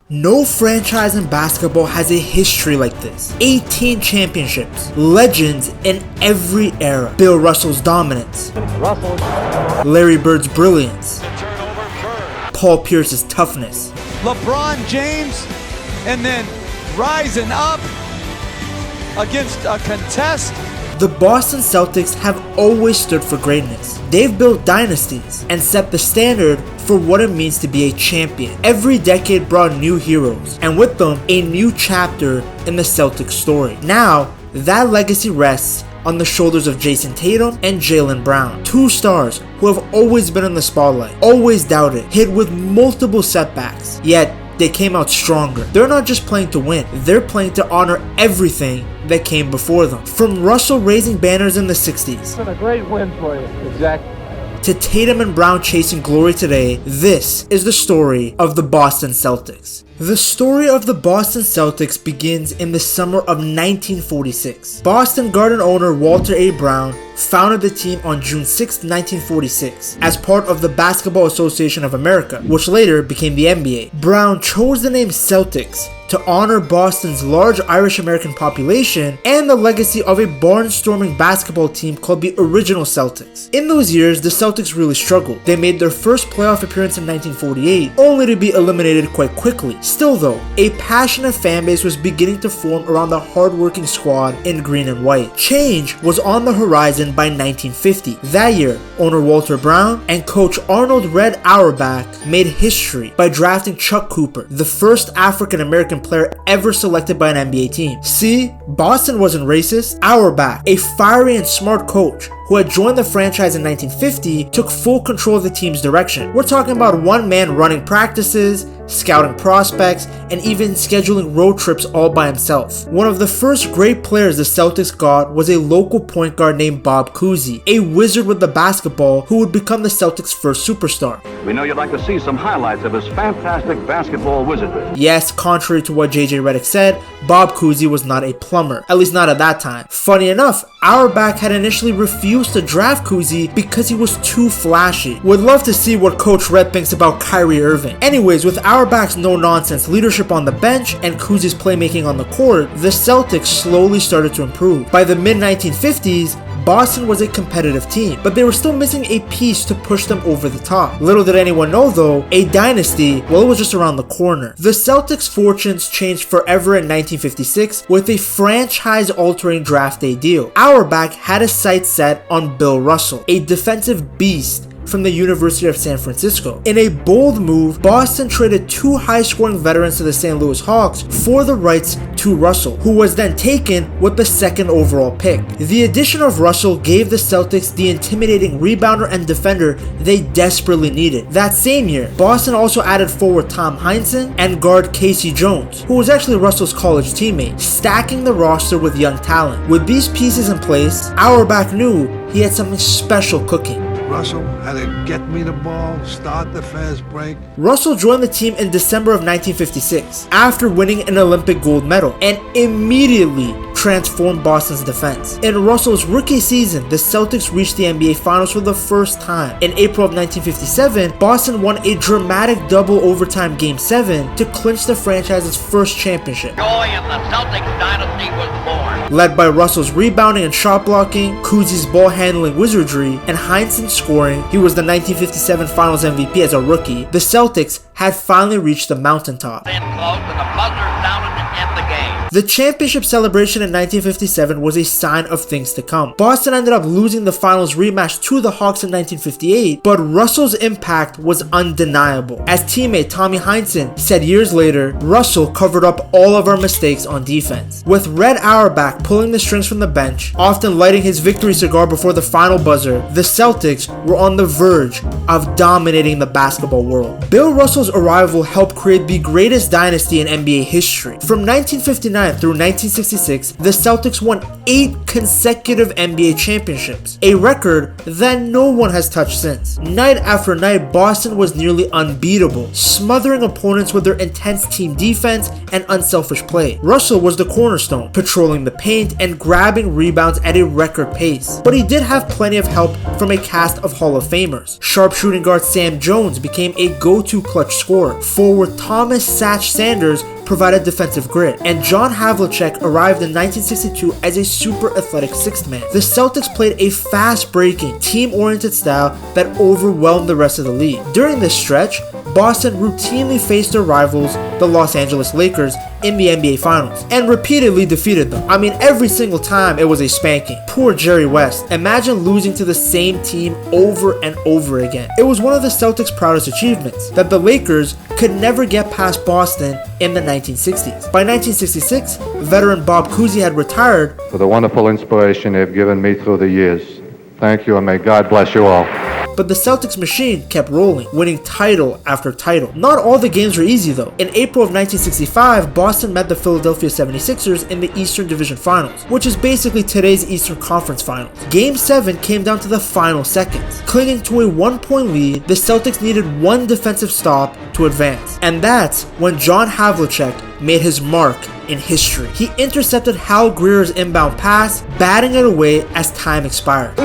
No franchise in basketball has a history like this. 18 championships, legends in every era. Bill Russell's dominance, Larry Bird's brilliance, Paul Pierce's toughness, LeBron James, and then rising up against a contest. The Boston Celtics have always stood for greatness. They've built dynasties and set the standard for what it means to be a champion. Every decade brought new heroes, and with them, a new chapter in the Celtics story. Now, that legacy rests on the shoulders of Jayson Tatum and Jaylen Brown, two stars who have always been in the spotlight, always doubted, hit with multiple setbacks, yet they came out stronger. They're not just playing to win, they're playing to honor everything that came before them. From Russell raising banners in the 60s, It's been a great win for you. Exactly. to Tatum and Brown chasing glory today, this is the story of the Boston Celtics. The story of the Boston Celtics begins in the summer of 1946. Boston Garden owner Walter A. Brown founded the team on June 6, 1946, as part of the Basketball Association of America, which later became the NBA. Brown chose the name Celtics to honor Boston's large Irish-American population and the legacy of a barnstorming basketball team called the original Celtics. In those years, the Celtics really struggled. They made their first playoff appearance in 1948, only to be eliminated quite quickly. Still though, a passionate fanbase was beginning to form around the hard-working squad in green and white. Change was on the horizon by 1950. That year, owner Walter Brown and coach Arnold "Red" Auerbach made history by drafting Chuck Cooper, the first African-American player ever selected by an NBA team. See, Boston wasn't racist. Auerbach, a fiery and smart coach who had joined the franchise in 1950, took full control of the team's direction. We're talking about one man running practices, scouting prospects, and even scheduling road trips all by himself. One of the first great players the Celtics got was a local point guard named Bob Cousy, a wizard with the basketball who would become the Celtics' first superstar. We know you'd like to see some highlights of his fantastic basketball wizardry. Yes, contrary to what JJ Redick said, Bob Cousy was not a plumber, at least not at that time. Funny enough, Auerbach had initially refused to draft Cousy because he was too flashy. Would love to see what Coach Red thinks about Kyrie Irving. Anyways, with Auerbach's no-nonsense leadership on the bench and Cousy's playmaking on the court, the Celtics slowly started to improve. By the mid-1950s, Boston was a competitive team, but they were still missing a piece to push them over the top. Little did anyone know though, a dynasty, well, it was just around the corner. The Celtics' fortunes changed forever in 1956 with a franchise-altering draft day deal. Auerbach had his sights set on Bill Russell, a defensive beast from the University of San Francisco. In a bold move, Boston traded two high-scoring veterans to the St. Louis Hawks for the rights to Russell, who was then taken with the second overall pick. The addition of Russell gave the Celtics the intimidating rebounder and defender they desperately needed. That same year, Boston also added forward Tom Heinsohn and guard Casey Jones, who was actually Russell's college teammate, stacking the roster with young talent. With these pieces in place, Auerbach knew he had something special cooking. Russell had to get me the ball, start the fast break. Russell joined the team in December of 1956 after winning an Olympic gold medal and immediately transformed Boston's defense. In Russell's rookie season, the Celtics reached the NBA Finals for the first time. In April of 1957, Boston won a dramatic double overtime Game 7 to clinch the franchise's first championship. Joy in the Celtics dynasty was born. Led by Russell's rebounding and shot blocking, Cousy's ball handling wizardry, and Heinsohn's scoring, he was the 1957 Finals MVP as a rookie. The Celtics had finally reached the mountaintop. In close and the buzzer sounded to end the game. The championship celebration in 1957 was a sign of things to come. Boston ended up losing the finals rematch to the Hawks in 1958, but Russell's impact was undeniable. As teammate Tommy Heinsohn said years later, Russell covered up all of our mistakes on defense. With Red Auerbach pulling the strings from the bench, often lighting his victory cigar before the final buzzer, the Celtics were on the verge of dominating the basketball world. Bill Russell's arrival helped create the greatest dynasty in NBA history. From 1959 through 1966, the Celtics won 8 consecutive NBA championships, a record that no one has touched since. Night after night, Boston was nearly unbeatable, smothering opponents with their intense team defense and unselfish play. Russell was the cornerstone, patrolling the paint and grabbing rebounds at a record pace. But he did have plenty of help from a cast of Hall of Famers. Sharpshooting guard Sam Jones became a go-to clutch scorer. Forward Thomas "Satch" Sanders provided defensive grit, and John Havlicek arrived in 1962 as a super athletic sixth man. The Celtics played a fast-breaking, team-oriented style that overwhelmed the rest of the league. During this stretch, Boston routinely faced their rivals, the Los Angeles Lakers, in the NBA Finals, and repeatedly defeated them. I mean, every single time it was a spanking. Poor Jerry West. Imagine losing to the same team over and over again. It was one of the Celtics' proudest achievements, that the Lakers could never get past Boston in the 1960s. By 1966, veteran Bob Cousy had retired. For the wonderful inspiration they have given me through the years. Thank you, and may God bless you all. But the Celtics machine kept rolling, winning title after title. Not all the games were easy though. In April of 1965, Boston met the Philadelphia 76ers in the Eastern Division Finals, which is basically today's Eastern Conference Finals. Game 7 came down to the final seconds. Clinging to a 1-point lead, the Celtics needed one defensive stop to advance. And that's when John Havlicek made his mark in history. He intercepted Hal Greer's inbound pass, batting it away as time expired.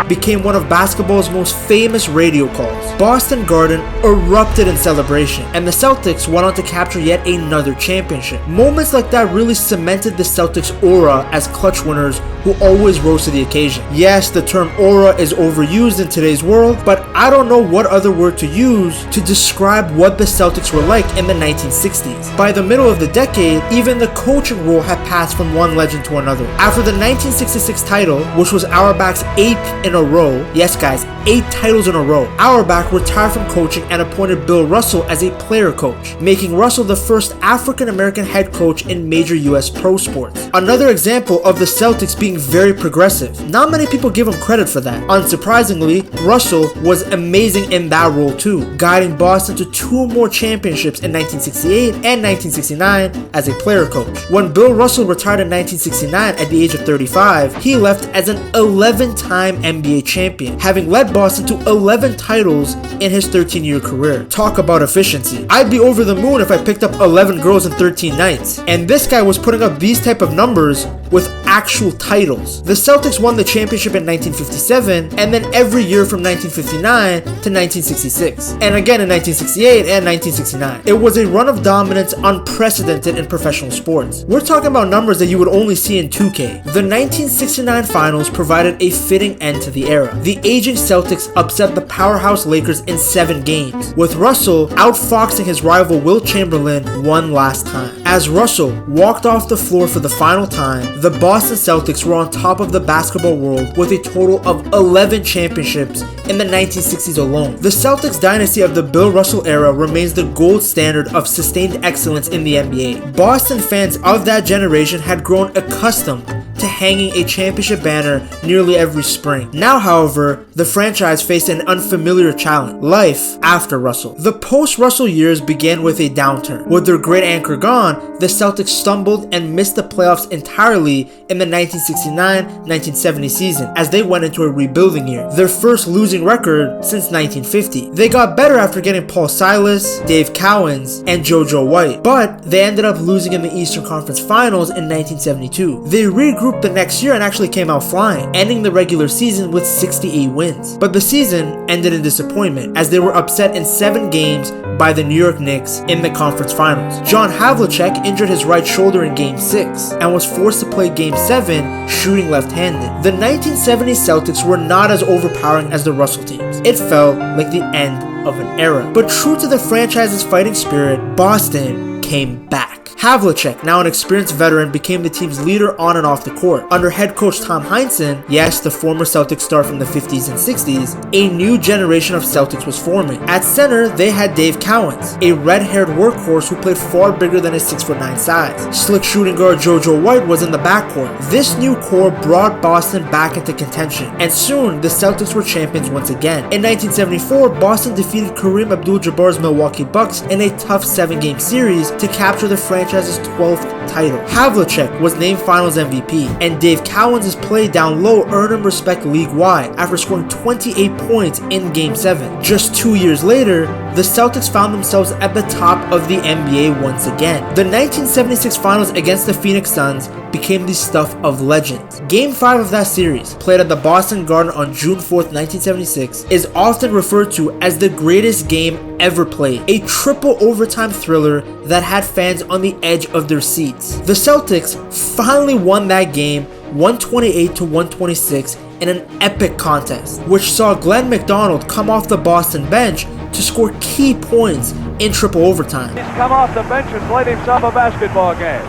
Became one of basketball's most famous radio calls. Boston Garden erupted in celebration, and the Celtics went on to capture yet another championship. Moments like that really cemented the Celtics' aura as clutch winners who always rose to the occasion. Yes, the term aura is overused in today's world, but I don't know what other word to use to describe what the Celtics were like in the 1960s. By the middle of the decade, even the coaching role had passed from one legend to another. After the 1966 title, which was Auerbach's 8th in a row, yes guys, 8 titles in a row, Auerbach retired from coaching and appointed Bill Russell as a player coach, making Russell the first African-American head coach in major US pro sports. Another example of the Celtics being very progressive. Not many people give him credit for that. Unsurprisingly, Russell was amazing in that role too, guiding Boston to 2 more championships in 1968 and 1969 as a player coach. When Bill Russell retired in 1969 at the age of 35, he left as an 11-time NBA champion, having led Boston to 11 titles in his 13-year career. Talk about efficiency. I'd be over the moon if I picked up 11 girls in 13 nights. And this guy was putting up these type of numbers with actual titles. The Celtics won the championship in 1957, and then every year from 1959 to 1966, and again in 1968 and 1969. It was a run of dominance unprecedented in professional sports. We're talking about numbers that you would only see in 2K. The 1969 finals provided a fitting end to the era. The aging Celtics upset the powerhouse Lakers in 7 games, with Russell outfoxing his rival Wilt Chamberlain one last time. As Russell walked off the floor for the final time, the Boston Celtics were on top of the basketball world with a total of 11 championships in the 1960s alone. The Celtics dynasty of the Bill Russell era remains the gold standard of sustained excellence in the NBA. Boston fans of that generation had grown accustomed to hanging a championship banner nearly every spring. Now, however, the franchise faced an unfamiliar challenge: life after Russell. The post-Russell years began with a downturn. With their great anchor gone, the Celtics stumbled and missed the playoffs entirely in the 1969-1970 season as they went into a rebuilding year, their first losing record since 1950. They got better after getting Paul Silas, Dave Cowens, and JoJo White, but they ended up losing in the Eastern Conference Finals in 1972. They regrouped the next year and actually came out flying, ending the regular season with 68 wins. But the season ended in disappointment as they were upset in 7 games by the New York Knicks in the conference finals. John Havlicek injured his right shoulder in Game 6 and was forced to play Game 7 shooting left-handed. The 1970 Celtics were not as overpowering as the Russell teams. It felt like the end of an era. But true to the franchise's fighting spirit, Boston came back. Havlicek, now an experienced veteran, became the team's leader on and off the court. Under head coach Tom Heinsohn, yes, the former Celtics star from the 50s and 60s, a new generation of Celtics was forming. At center, they had Dave Cowens, a red-haired workhorse who played far bigger than his 6'9" size. Slick shooting guard JoJo White was in the backcourt. This new core brought Boston back into contention, and soon the Celtics were champions once again. In 1974, Boston defeated Kareem Abdul-Jabbar's Milwaukee Bucks in a tough 7-game series to capture the franchise's 12th title. Havlicek was named Finals MVP, and Dave Cowens' play down low earned him respect league-wide after scoring 28 points in Game 7. Just 2 years later, the Celtics found themselves at the top of the NBA once again. The 1976 finals against the Phoenix Suns became the stuff of legends. Game 5 of that series, played at the Boston Garden on June 4th, 1976, is often referred to as the greatest game ever played. A triple overtime thriller that had fans on the edge of their seats. The Celtics finally won that game 128-126 in an epic contest, which saw Glenn McDonald come off the Boston bench to score key points in triple overtime. He's come off the bench and played himself a basketball game.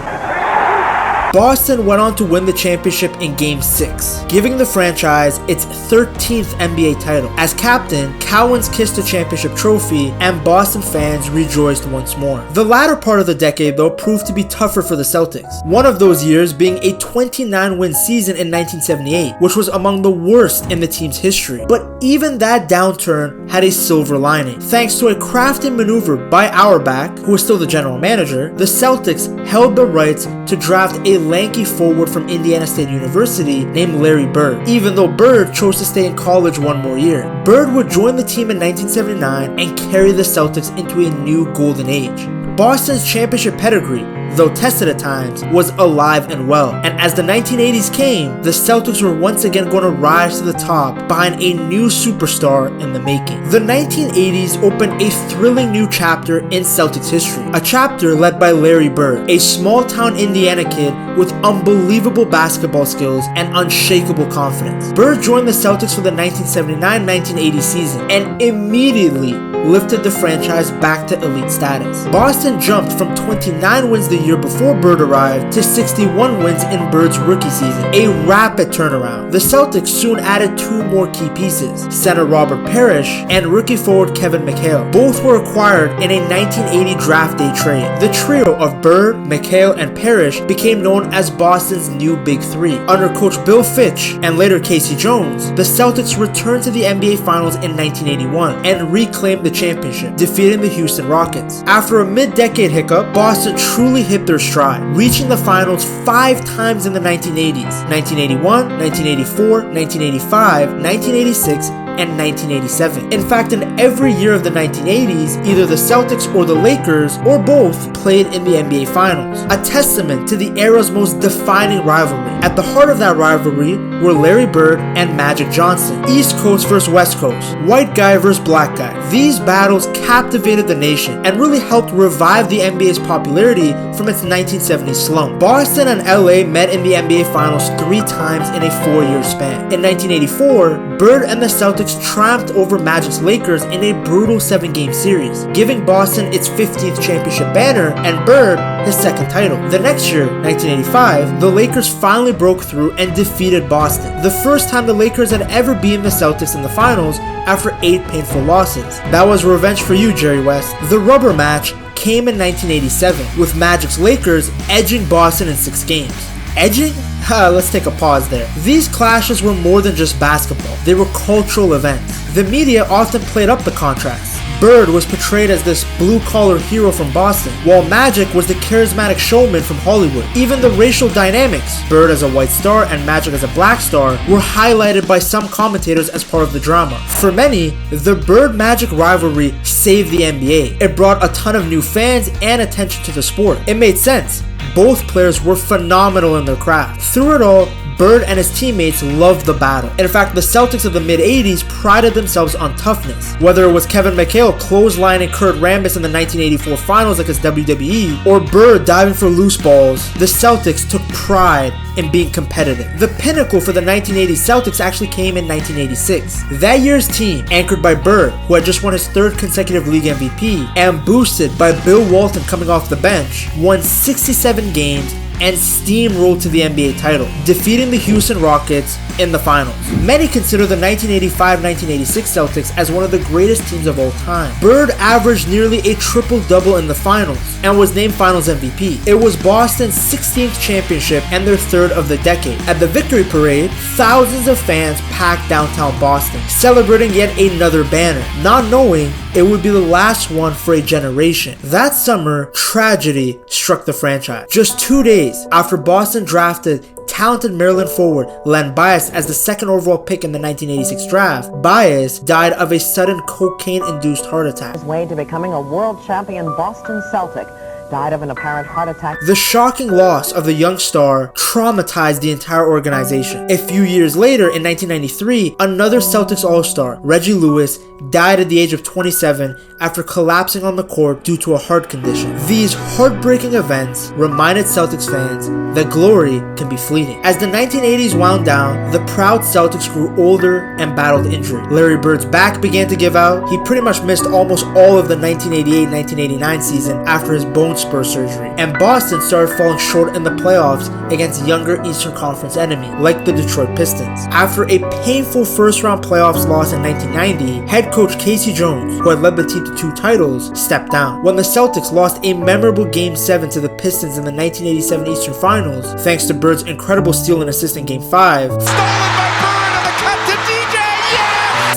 Boston went on to win the championship in Game 6, giving the franchise its 13th NBA title. As captain, Cowens kissed the championship trophy, and Boston fans rejoiced once more. The latter part of the decade, though, proved to be tougher for the Celtics. One of those years being a 29-win season in 1978, which was among the worst in the team's history. But even that downturn had a silver lining. Thanks to a crafty maneuver by Auerbach, who was still the general manager, the Celtics held the rights to draft a lanky forward from Indiana State University named Larry Bird, even though Bird chose to stay in college one more year. Bird would join the team in 1979 and carry the Celtics into a new golden age. Boston's championship pedigree, though tested at times, was alive and well, and as the 1980s came, the Celtics were once again going to rise to the top behind a new superstar in the making. The 1980s opened a thrilling new chapter in Celtics history, a chapter led by Larry Bird, a small-town Indiana kid with unbelievable basketball skills and unshakable confidence. Bird joined the Celtics for the 1979-1980 season and immediately lifted the franchise back to elite status. Boston jumped from 29 wins the year before Bird arrived to 61 wins in Bird's rookie season, a rapid turnaround. The Celtics soon added two more key pieces, center Robert Parrish and rookie forward Kevin McHale. Both were acquired in a 1980 draft day trade. The trio of Bird, McHale, and Parrish became known as Boston's new Big Three. Under coach Bill Fitch and later Casey Jones, the Celtics returned to the NBA Finals in 1981 and reclaimed the championship, defeating the Houston Rockets. After a mid-decade hiccup, Boston truly hit their stride, reaching the finals 5 times in the 1980s, 1981, 1984, 1985, 1986, and 1987. In fact, in every year of the 1980s, either the Celtics or the Lakers, or both, played in the NBA Finals, a testament to the era's most defining rivalry. At the heart of that rivalry were Larry Bird and Magic Johnson, East Coast versus West Coast, white guy versus black guy. These battles captivated the nation and really helped revive the NBA's popularity from its 1970s slump. Boston and LA met in the NBA Finals 3 times in a 4-year span. In 1984, Bird and the Celtics triumphed over Magic's Lakers in a brutal 7-game series, giving Boston its 15th championship banner and Bird his 2nd title. The next year, 1985, the Lakers finally broke through and defeated Boston, the first time the Lakers had ever beaten the Celtics in the finals after 8 painful losses. That was revenge for you, Jerry West. The rubber match came in 1987, with Magic's Lakers edging Boston in 6 games. Edging? Let's take a pause there. These clashes were more than just basketball. They were cultural events. The media often played up the contrast. Bird was portrayed as this blue-collar hero from Boston, while Magic was the charismatic showman from Hollywood. Even the racial dynamics, Bird as a white star and Magic as a black star, were highlighted by some commentators as part of the drama. For many, the Bird-Magic rivalry saved the NBA. It brought a ton of new fans and attention to the sport. It made sense. Both players were phenomenal in their craft. Through it all, Bird and his teammates loved the battle. In fact, the Celtics of the mid-80s prided themselves on toughness. Whether it was Kevin McHale clotheslining Kurt Rambis in the 1984 finals like it's WWE, or Bird diving for loose balls, the Celtics took pride in being competitive. The pinnacle for the 1980 Celtics actually came in 1986. That year's team, anchored by Bird, who had just won his 3rd consecutive league MVP, and boosted by Bill Walton coming off the bench, won 67 games and steamrolled to the NBA title, defeating the Houston Rockets in the finals. Many consider the 1985-1986 Celtics as one of the greatest teams of all time. Bird averaged nearly a triple-double in the finals and was named Finals MVP. It was Boston's 16th championship and their 3rd of the decade. At the victory parade, thousands of fans packed downtown Boston, celebrating yet another banner, not knowing it would be the last one for a generation. That summer, tragedy struck the franchise. Just 2 days after Boston drafted talented Maryland forward Len Bias as the second overall pick in the 1986 draft, Bias died of a sudden cocaine-induced heart attack. His way to becoming a world champion Boston Celtic died of an apparent heart attack. The shocking loss of the young star traumatized the entire organization. A few years later, in 1993, another Celtics All-Star, Reggie Lewis, died at the age of 27 after collapsing on the court due to a heart condition. These heartbreaking events reminded Celtics fans that glory can be fleeting. As the 1980s wound down, the proud Celtics grew older and battled injury. Larry Bird's back began to give out. He pretty much missed almost all of the 1988-1989 season after his bone spur surgery. And Boston started falling short in the playoffs against younger Eastern Conference enemy, like the Detroit Pistons. After a painful first-round playoffs loss in 1990, head coach Casey Jones, who had led the team to 2 titles, stepped down. When the Celtics lost a memorable Game 7 to the Pistons in the 1987 Eastern Finals, thanks to Bird's incredible steal and assist in Game 5,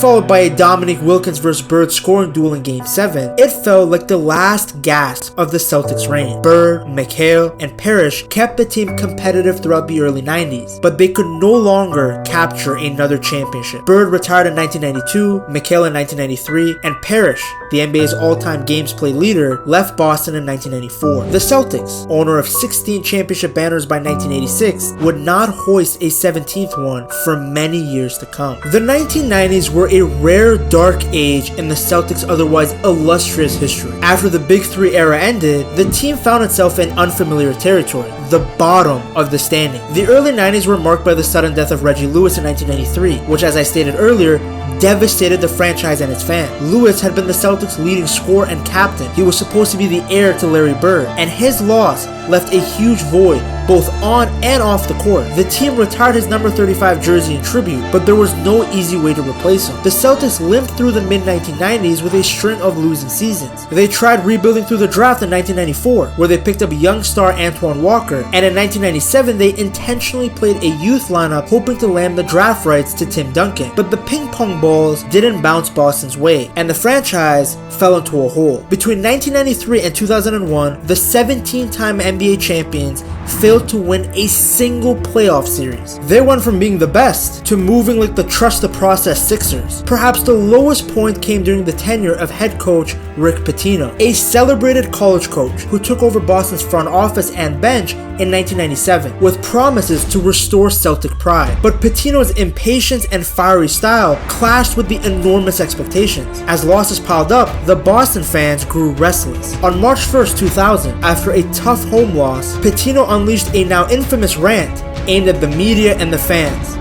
followed by a Dominique Wilkins vs. Bird scoring duel in Game 7, it felt like the last gasp of the Celtics' reign. Bird, McHale, and Parrish kept the team competitive throughout the early 90s, but they could no longer capture another championship. Bird retired in 1992, McHale in 1993, and Parrish, the NBA's all-time games played leader, left Boston in 1994. The Celtics, owner of 16 championship banners by 1986, would not hoist a 17th one for many years to come. The 1990s were a rare dark age in the Celtics' otherwise illustrious history. After the Big Three era ended, the team found itself in unfamiliar territory, the bottom of the standing. The early 90s were marked by the sudden death of Reggie Lewis in 1993, which, as I stated earlier, devastated the franchise and its fans. Lewis had been the Celtics' leading scorer and captain. He was supposed to be the heir to Larry Bird, and his loss left a huge void both on and off the court. The team retired his number 35 jersey in tribute, but there was no easy way to replace him. The Celtics limped through the mid-1990s with a string of losing seasons. They tried rebuilding through the draft in 1994, where they picked up young star Antoine Walker, and in 1997 they intentionally played a youth lineup hoping to land the draft rights to Tim Duncan. But the ping pong balls didn't bounce Boston's way, and the franchise fell into a hole. Between 1993 and 2001, the 17-time NBA champions failed to win a single playoff series. They went from being the best to moving like the trust the process Sixers. Perhaps the lowest point came during the tenure of head coach Rick Pitino, a celebrated college coach who took over Boston's front office and bench in 1997 with promises to restore Celtic pride. But Pitino's impatience and fiery style clashed with the enormous expectations. As losses piled up, the Boston fans grew restless. On March 1st, 2000, after a tough home loss, Pitino unleashed a now infamous rant aimed at the media and the fans.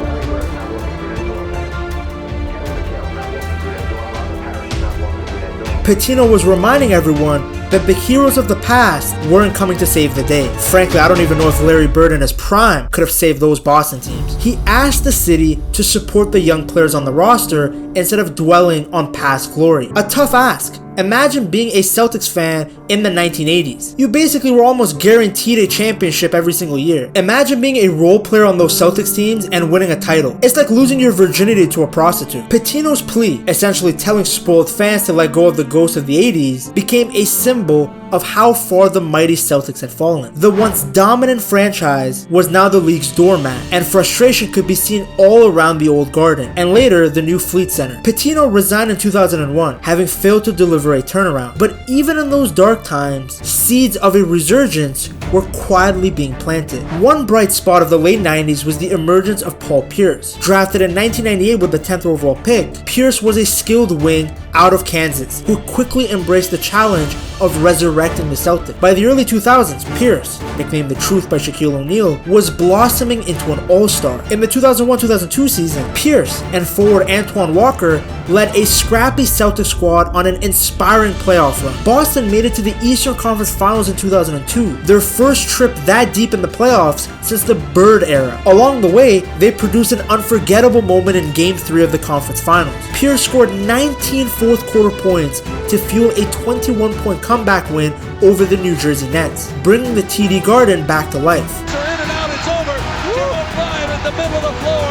Pitino was reminding everyone that the heroes of the past weren't coming to save the day. Frankly, I don't even know if Larry Bird in his prime could have saved those Boston teams. He asked the city to support the young players on the roster instead of dwelling on past glory. A tough ask. Imagine being a Celtics fan in the 1980s. You basically were almost guaranteed a championship every single year. Imagine being a role player on those Celtics teams and winning a title. It's like losing your virginity to a prostitute. Pitino's plea, essentially telling spoiled fans to let go of the ghost of the 80s, became a symbol of how far the mighty Celtics had fallen. The once dominant franchise was now the league's doormat, and frustration could be seen all around the old Garden, and later the new Fleet Center. Pitino resigned in 2001, having failed to deliver a turnaround. But even in those dark times, seeds of a resurgence were quietly being planted. One bright spot of the late 90s was the emergence of Paul Pierce. Drafted in 1998 with the 10th overall pick, Pierce was a skilled wing out of Kansas who quickly embraced the challenge of resurrecting the Celtics. By the early 2000s, Pierce, nicknamed the Truth by Shaquille O'Neal, was blossoming into an all-star. In the 2001-2002 season, Pierce and forward Antoine Walker led a scrappy Celtics squad on an inspiring playoff run. Boston made it to the Eastern Conference Finals in 2002, their first trip that deep in the playoffs since the Bird era. Along the way, they produced an unforgettable moment in Game 3 of the conference finals. Pierce scored 19 fourth quarter points to fuel a 21-point comeback win over the New Jersey Nets, bringing the TD Garden back to life. In and out, it's over. 205 at the middle of the floor.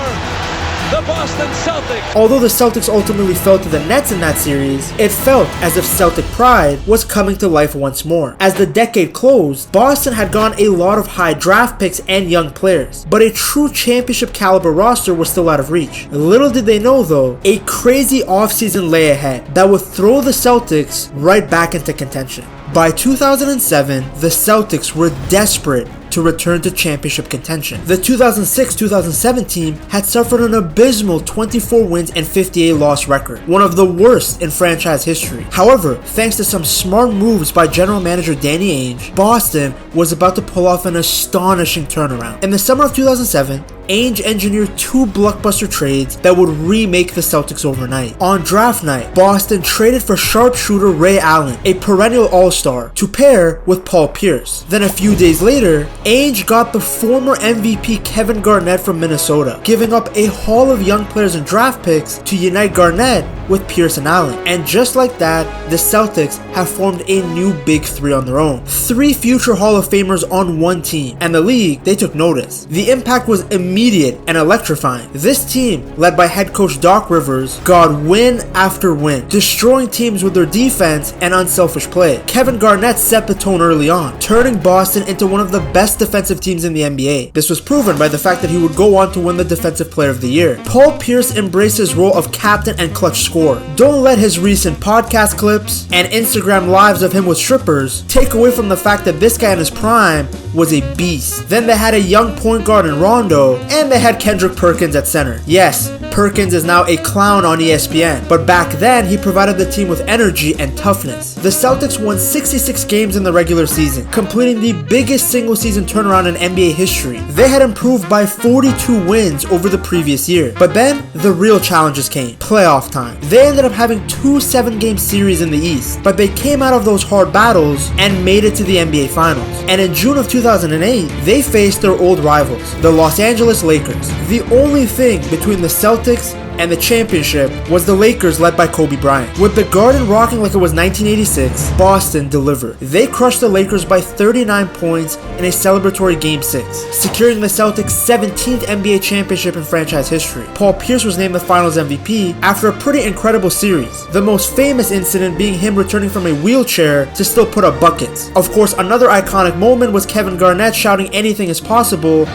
the Boston Celtics. Although the Celtics ultimately fell to the Nets in that series, it felt as if Celtic pride was coming to life once more. As the decade closed, Boston had gotten a lot of high draft picks and young players, but a true championship caliber roster was still out of reach. Little did they know though, a crazy offseason lay ahead that would throw the Celtics right back into contention. By 2007, the Celtics were desperate to return to championship contention. The 2006-2007 team had suffered an abysmal 24 wins and 58 loss record, one of the worst in franchise history. However, thanks to some smart moves by general manager Danny Ainge, Boston was about to pull off an astonishing turnaround. In the summer of 2007, Ainge engineered two blockbuster trades that would remake the Celtics overnight. On draft night, Boston traded for sharpshooter Ray Allen, a perennial all-star, to pair with Paul Pierce. Then a few days later, Ainge got the former MVP Kevin Garnett from Minnesota, giving up a haul of young players and draft picks to unite Garnett with Pierce and Allen. And just like that, the Celtics have formed a new big three on their own. Three future Hall of Famers on one team, and the league, they took notice. The impact was immediate and electrifying. This team, led by head coach Doc Rivers, got win after win, destroying teams with their defense and unselfish play. Kevin Garnett set the tone early on, turning Boston into one of the best defensive teams in the NBA. This was proven by the fact that he would go on to win the Defensive Player of the Year. Paul Pierce embraced his role of captain and clutch scorer. Don't let his recent podcast clips and Instagram lives of him with strippers take away from the fact that this guy in his prime was a beast. Then they had a young point guard in Rondo, and they had Kendrick Perkins at center. Yes, Perkins is now a clown on ESPN, but back then he provided the team with energy and toughness. The Celtics won 66 games in the regular season, completing the biggest single season turnaround in NBA history. They had improved by 42 wins over the previous year, but then the real challenges came. Playoff time. They ended up having two 7-game series in the East, but they came out of those hard battles and made it to the NBA Finals. And in June of 2008, they faced their old rivals, the Los Angeles Lakers. The only thing between the Celtics and the championship was the Lakers led by Kobe Bryant. With the Garden rocking like it was 1986, Boston delivered. They crushed the Lakers by 39 points in a celebratory Game 6, securing the Celtics' 17th NBA championship in franchise history. Paul Pierce was named the Finals MVP after a pretty incredible series, the most famous incident being him returning from a wheelchair to still put up buckets. Of course, another iconic moment was Kevin Garnett shouting "anything is possible"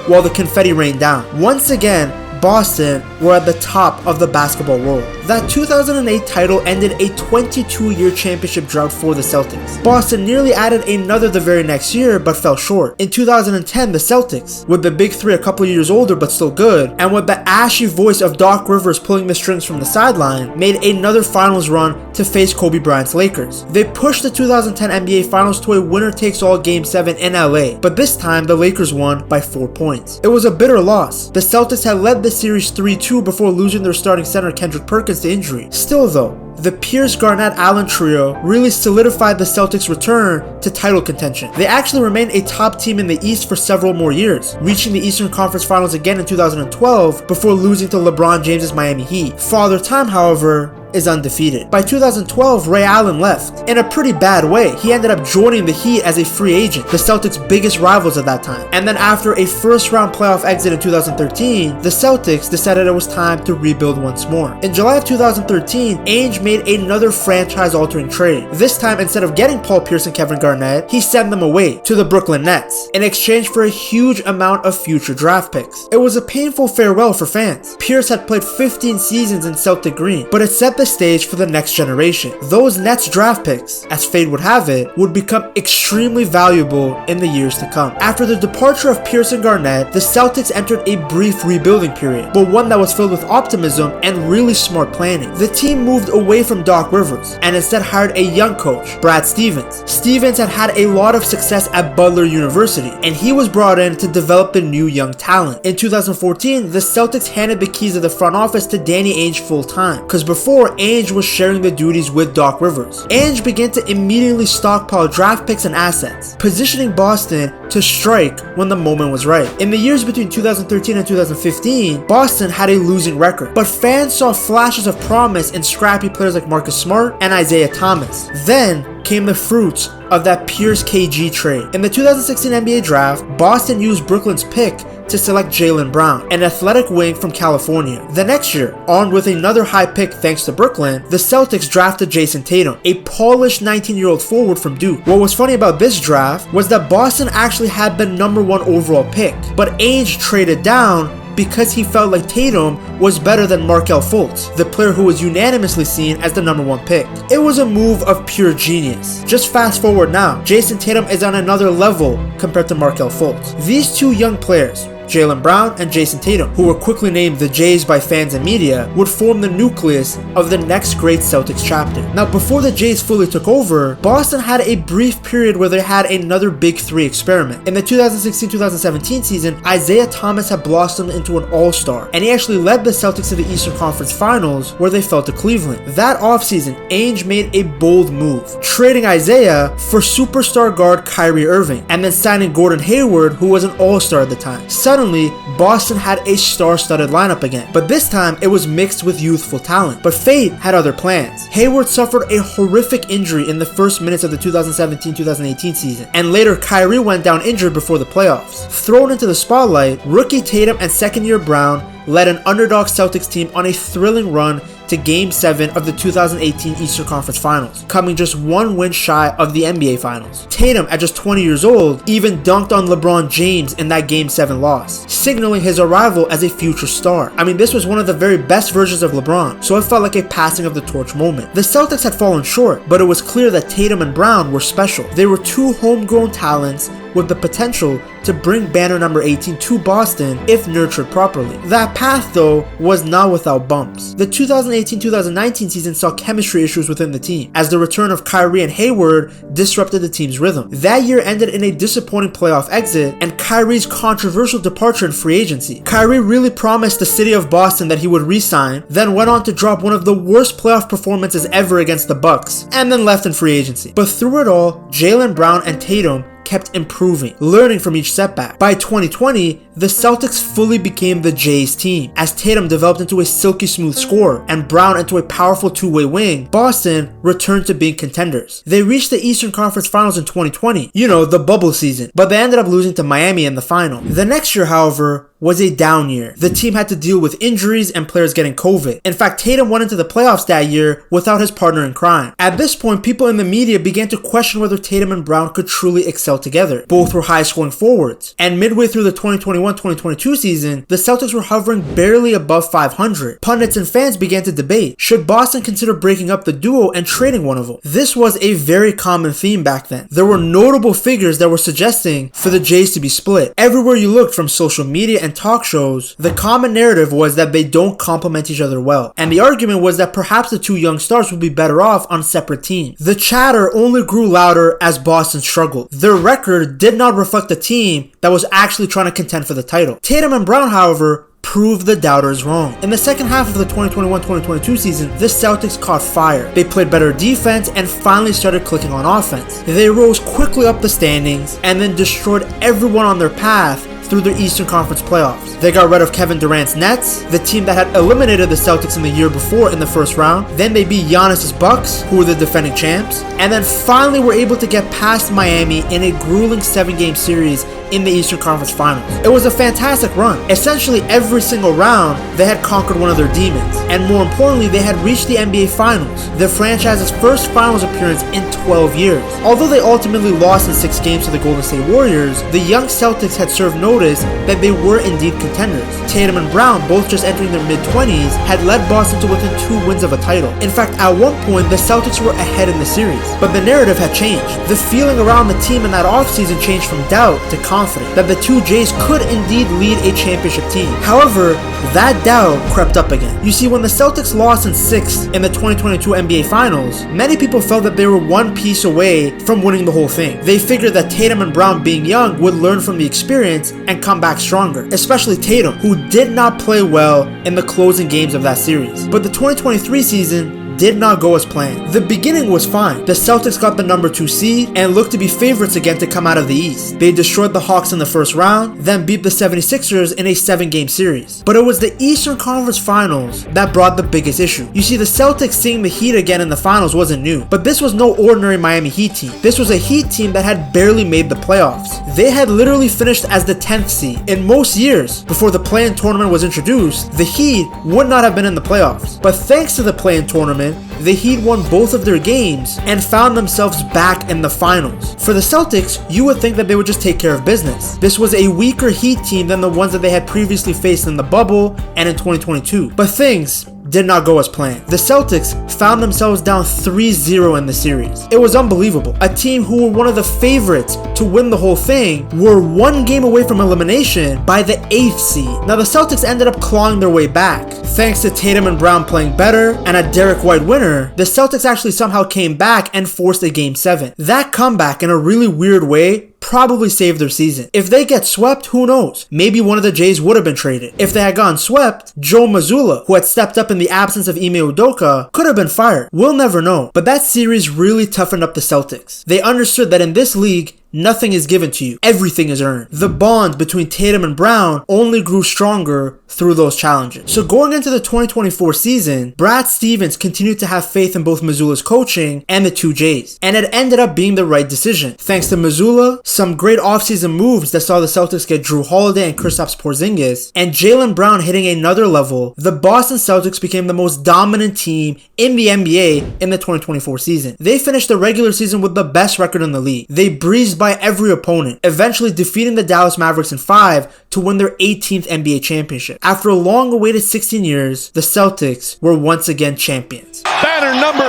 while the confetti rained down. Once again, Boston were at the top of the basketball world. That 2008 title ended a 22-year championship drought for the Celtics. Boston nearly added another the very next year, but fell short. In 2010, the Celtics, with the big three a couple years older but still good, and with the ashy voice of Doc Rivers pulling the strings from the sideline, made another finals run to face Kobe Bryant's Lakers. They pushed the 2010 NBA Finals to a winner-takes-all Game 7 in LA, but this time the Lakers won by 4 points. It was a bitter loss. The Celtics had led the series 3-2 before losing their starting center Kendrick Perkins to injury. Still though, the Pierce-Garnett-Allen trio really solidified the Celtics' return to title contention. They actually remained a top team in the East for several more years, reaching the Eastern Conference Finals again in 2012 before losing to LeBron James' Miami Heat. Father Time, however, is undefeated. By 2012, Ray Allen left. In a pretty bad way. He ended up joining the Heat as a free agent, the Celtics' biggest rivals at that time. And then after a first-round playoff exit in 2013, the Celtics decided it was time to rebuild once more. In July of 2013, Ainge made another franchise-altering trade. This time, instead of getting Paul Pierce and Kevin Garnett, he sent them away to the Brooklyn Nets in exchange for a huge amount of future draft picks. It was a painful farewell for fans. Pierce had played 15 seasons in Celtic green, but it set the stage for the next generation. Those Nets draft picks, as fate would have it, would become extremely valuable in the years to come. After the departure of Pierce and Garnett, the Celtics entered a brief rebuilding period, but one that was filled with optimism and really smart planning. The team moved away from Doc Rivers and instead hired a young coach, Brad Stevens. Stevens had had a lot of success at Butler University, and he was brought in to develop the new young talent. In 2014, the Celtics handed the keys of the front office to Danny Ainge full time, because before before Ainge was sharing the duties with Doc Rivers. Ainge began to immediately stockpile draft picks and assets, positioning Boston to strike when the moment was right. In the years between 2013 and 2015, Boston had a losing record, but fans saw flashes of promise in scrappy players like Marcus Smart and Isaiah Thomas. Then came the fruits of that Pierce KG trade. In the 2016 NBA draft, Boston used Brooklyn's pick to select Jaylen Brown, an athletic wing from California. The next year, armed with another high pick thanks to Brooklyn, the Celtics drafted Jayson Tatum, a polished 19-year-old forward from Duke. What was funny about this draft was that Boston actually had the #1 overall pick, but Ainge traded down because he felt like Tatum was better than Markelle Fultz, the player who was unanimously seen as the #1 pick. It was a move of pure genius. Just fast forward now, Jayson Tatum is on another level compared to Markelle Fultz. These two young players, Jaylen Brown and Jayson Tatum, who were quickly named the Jays by fans and media, would form the nucleus of the next great Celtics chapter. Now, before the Jays fully took over, Boston had a brief period where they had another Big Three experiment. In the 2016-2017 season, Isaiah Thomas had blossomed into an all-star, and he actually led the Celtics to the Eastern Conference Finals, where they fell to Cleveland. That offseason, Ainge made a bold move, trading Isaiah for superstar guard Kyrie Irving, and then signing Gordon Hayward, who was an all-star at the time. Suddenly, Boston had a star-studded lineup again, but this time it was mixed with youthful talent. But fate had other plans. Hayward suffered a horrific injury in the first minutes of the 2017-2018 season, and later Kyrie went down injured before the playoffs. Thrown into the spotlight, rookie Tatum and second-year Brown led an underdog Celtics team on a thrilling run to Game 7 of the 2018 Eastern Conference Finals, coming just one win shy of the NBA Finals. Tatum, at just 20 years old, even dunked on LeBron James in that Game 7 loss, signaling his arrival as a future star. I mean, this was one of the very best versions of LeBron, so it felt like a passing of the torch moment. The Celtics had fallen short, but it was clear that Tatum and Brown were special. They were two homegrown talents with the potential to bring banner number 18 to Boston if nurtured properly. That path, though, was not without bumps. The 2018-2019 season saw chemistry issues within the team, as the return of Kyrie and Hayward disrupted the team's rhythm. That year ended in a disappointing playoff exit and Kyrie's controversial departure in free agency. Kyrie really promised the city of Boston that he would re-sign, then went on to drop one of the worst playoff performances ever against the Bucks, and then left in free agency. But through it all, Jaylen Brown and Tatum kept improving, learning from each setback. By 2020, the Celtics fully became the Jays team, as Tatum developed into a silky smooth scorer and Brown into a powerful two-way wing. Boston returned to being contenders. They reached the Eastern Conference Finals in 2020, the bubble season, but they ended up losing to Miami in the final. The next year, however, was a down year. The team had to deal with injuries and players getting COVID. In fact, Tatum went into the playoffs that year without his partner in crime. At this point, people in the media began to question whether Tatum and Brown could truly excel together. Both were high-scoring forwards, and midway through the 2021-2022 season, the Celtics were hovering barely above 500. Pundits and fans began to debate, should Boston consider breaking up the duo and trading one of them? This was a very common theme back then. There were notable figures that were suggesting for the Jays to be split. Everywhere you looked, from social media and talk shows, the common narrative was that they don't complement each other well, and the argument was that perhaps the two young stars would be better off on separate teams. The chatter only grew louder as Boston struggled. Their record did not reflect a team that was actually trying to contend for the title. Tatum and Brown, however, proved the doubters wrong. In the second half of the 2021-2022 season, the Celtics caught fire. They played better defense and finally started clicking on offense. They rose quickly up the standings and then destroyed everyone on their path through their Eastern Conference playoffs. They got rid of Kevin Durant's Nets, the team that had eliminated the Celtics in the year before in the first round. Then they beat Giannis's Bucks, who were the defending champs, and then finally were able to get past Miami in a grueling 7-game series in the Eastern Conference Finals. It was a fantastic run. Essentially every single round, they had conquered one of their demons, and more importantly, they had reached the NBA Finals, the franchise's first Finals appearance in 12 years. Although they ultimately lost in 6 games to the Golden State Warriors, the young Celtics had served notice that they were indeed contenders. Tatum and Brown, both just entering their mid-20s, had led Boston to within 2 wins of a title. In fact, at one point, the Celtics were ahead in the series, but the narrative had changed. The feeling around the team in that offseason changed from doubt to confident that the two Jays could indeed lead a championship team. However, that doubt crept up again. You see, when the Celtics lost in 6 in the 2022 NBA Finals, many people felt that they were one piece away from winning the whole thing. They figured that Tatum and Brown, being young, would learn from the experience and come back stronger, especially Tatum, who did not play well in the closing games of that series. But the 2023 season did not go as planned. The beginning was fine. The Celtics got the number 2 seed and looked to be favorites again to come out of the East. They destroyed the Hawks in the first round, then beat the 76ers in a 7-game series. But it was the Eastern Conference Finals that brought the biggest issue. You see, the Celtics seeing the Heat again in the finals wasn't new, but this was no ordinary Miami Heat team. This was a Heat team that had barely made the playoffs. They had literally finished as the 10th seed. In most years, before the play-in tournament was introduced, the Heat would not have been in the playoffs. But thanks to the play-in tournament, the Heat won both of their games and found themselves back in the finals. For the Celtics, you would think that they would just take care of business. This was a weaker Heat team than the ones that they had previously faced in the bubble and in 2022. But things did not go as planned. The Celtics found themselves down 3-0 in the series. It was unbelievable. A team who were one of the favorites to win the whole thing were 1 game away from elimination by the 8th seed. Now the Celtics ended up clawing their way back. Thanks to Tatum and Brown playing better and a Derek White winner, the Celtics actually somehow came back and forced a Game 7. That comeback, in a really weird way, probably saved their season. If they get swept, who knows? Maybe one of the Jays would have been traded. If they had gotten swept, Joe Mazzulla, who had stepped up in the absence of Ime Udoka, could have been fired. We'll never know. But that series really toughened up the Celtics. They understood that in this league, nothing is given to you. Everything is earned. The bond between Tatum and Brown only grew stronger through those challenges. So going into the 2024 season, Brad Stevens continued to have faith in both Mazzulla's coaching and the 2 Jays. And it ended up being the right decision. Thanks to Mazzulla, some great offseason moves that saw the Celtics get Drew Holiday and Kristaps Porzingis, and Jaylen Brown hitting another level, the Boston Celtics became the most dominant team in the NBA in the 2024 season. They finished the regular season with the best record in the league. They breezed by every opponent, eventually defeating the Dallas Mavericks in 5 to win their 18th NBA championship. After a long-awaited 16 years, the Celtics were once again champions. Banner number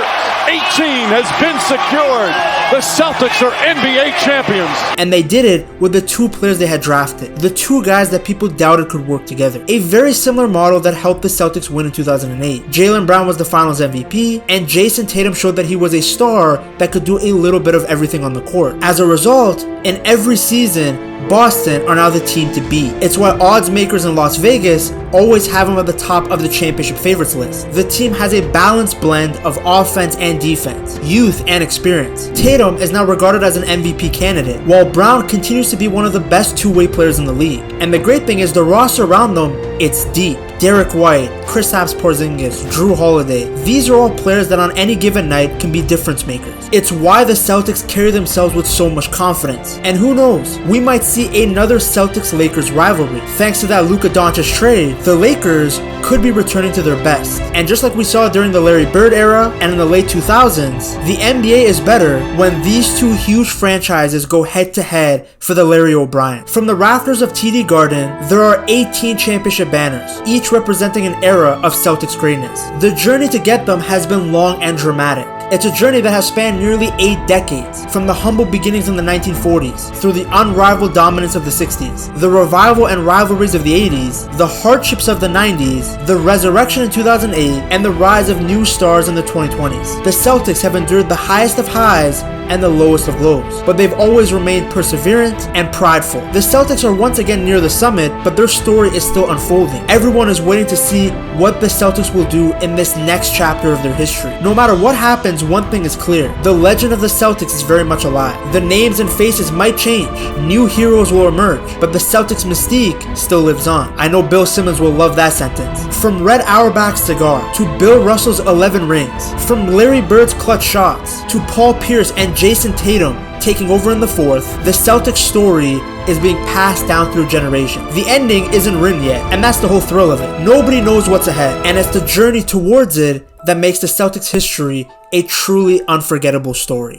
18 has been secured. The Celtics are NBA champions. And they did it with the 2 players they had drafted, the 2 guys that people doubted could work together. A very similar model that helped the Celtics win in 2008. Jaylen Brown was the finals MVP, and Jayson Tatum showed that he was a star that could do a little bit of everything on the court. As a result, in every season, Boston are now the team to beat. It's why odds makers in Las Vegas always have them at the top of the championship favorites list. The team has a balanced blend of offense and defense, youth and experience. Tatum is now regarded as an MVP candidate, while Brown continues to be one of the best 2-way players in the league. And the great thing is the roster around them, it's deep. Derek White, Kristaps Porzingis, Drew Holiday. These are all players that on any given night can be difference makers. It's why the Celtics carry themselves with so much confidence. And who knows, we might see another Celtics-Lakers rivalry. Thanks to that Luka Doncic trade, the Lakers could be returning to their best. And just like we saw during the Larry Bird era and in the late 2000s, the NBA is better when these 2 huge franchises go head-to-head for the Larry O'Brien. From the rafters of TD Garden, there are 18 championship banners, each representing an era of Celtics greatness. The journey to get them has been long and dramatic. It's a journey that has spanned nearly 8 decades, from the humble beginnings in the 1940s, through the unrivaled dominance of the 60s, the revival and rivalries of the 80s, the hardships of the 90s, the resurrection in 2008, and the rise of new stars in the 2020s. The Celtics have endured the highest of highs and the lowest of lows, but they've always remained perseverant and prideful. The Celtics are once again near the summit, but their story is still unfolding. Everyone is waiting to see what the Celtics will do in this next chapter of their history. No matter what happens, one thing is clear. The legend of the Celtics is very much alive. The names and faces might change. New heroes will emerge, but the Celtics mystique still lives on. I know Bill Simmons will love that sentence. From Red Auerbach's cigar, to Bill Russell's 11 rings, from Larry Bird's clutch shots, to Paul Pierce and Jayson Tatum taking over in the 4th, the Celtics story is being passed down through generations. The ending isn't written yet, and that's the whole thrill of it. Nobody knows what's ahead, and it's the journey towards it that makes the Celtics history a truly unforgettable story.